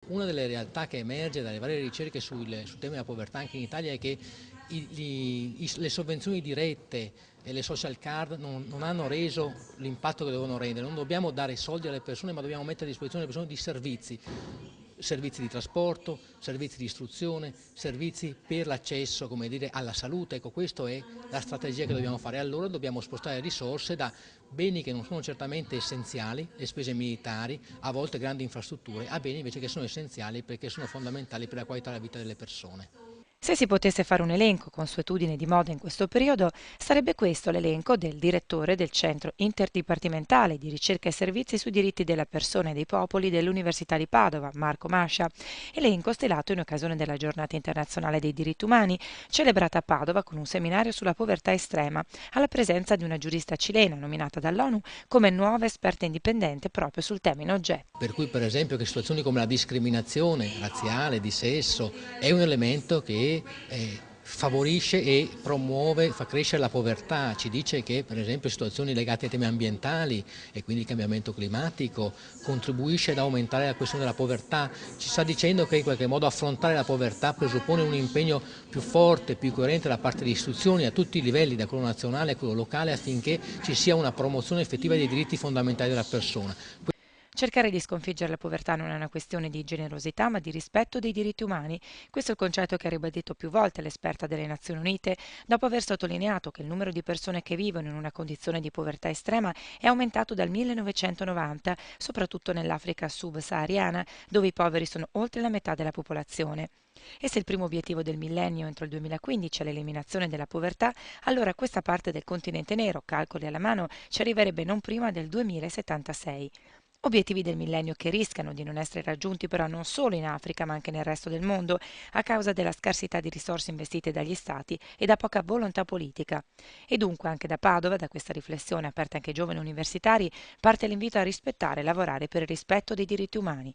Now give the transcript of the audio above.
Una delle realtà che emerge dalle varie ricerche sul tema della povertà anche in Italia è che le sovvenzioni dirette e le social card non hanno reso l'impatto che devono rendere. Non dobbiamo dare soldi alle persone, ma dobbiamo mettere a disposizione delle persone di servizi di trasporto, servizi di istruzione, servizi per l'accesso, come dire, alla salute. Ecco, questa è la strategia che dobbiamo fare. Allora dobbiamo spostare risorse da beni che non sono certamente essenziali, le spese militari, a volte grandi infrastrutture, a beni invece che sono essenziali perché sono fondamentali per la qualità della vita delle persone. Se si potesse fare un elenco consuetudine di moda in questo periodo, sarebbe questo l'elenco del direttore del Centro Interdipartimentale di Ricerca e Servizi sui diritti della persona e dei popoli dell'Università di Padova, Marco Mascia, elenco stilato in occasione della Giornata internazionale dei diritti umani, celebrata a Padova con un seminario sulla povertà estrema, alla presenza di una giurista cilena nominata dall'ONU come nuova esperta indipendente proprio sul tema in oggetto. Per cui per esempio che situazioni come la discriminazione razziale, di sesso, è un elemento che favorisce e promuove, fa crescere la povertà, ci dice che per esempio situazioni legate ai temi ambientali e quindi il cambiamento climatico contribuisce ad aumentare la questione della povertà, ci sta dicendo che in qualche modo affrontare la povertà presuppone un impegno più forte, più coerente da parte delle istituzioni a tutti i livelli, da quello nazionale a quello locale, affinché ci sia una promozione effettiva dei diritti fondamentali della persona. Cercare di sconfiggere la povertà non è una questione di generosità, ma di rispetto dei diritti umani. Questo è il concetto che ha ribadito più volte l'esperta delle Nazioni Unite, dopo aver sottolineato che il numero di persone che vivono in una condizione di povertà estrema è aumentato dal 1990, soprattutto nell'Africa subsahariana, dove i poveri sono oltre la metà della popolazione. E se il primo obiettivo del millennio entro il 2015 è l'eliminazione della povertà, allora questa parte del continente nero, calcoli alla mano, ci arriverebbe non prima del 2076. Obiettivi del millennio che rischiano di non essere raggiunti però non solo in Africa ma anche nel resto del mondo a causa della scarsità di risorse investite dagli stati e da poca volontà politica. E dunque anche da Padova, da questa riflessione aperta anche ai giovani universitari, parte l'invito a rispettare e lavorare per il rispetto dei diritti umani.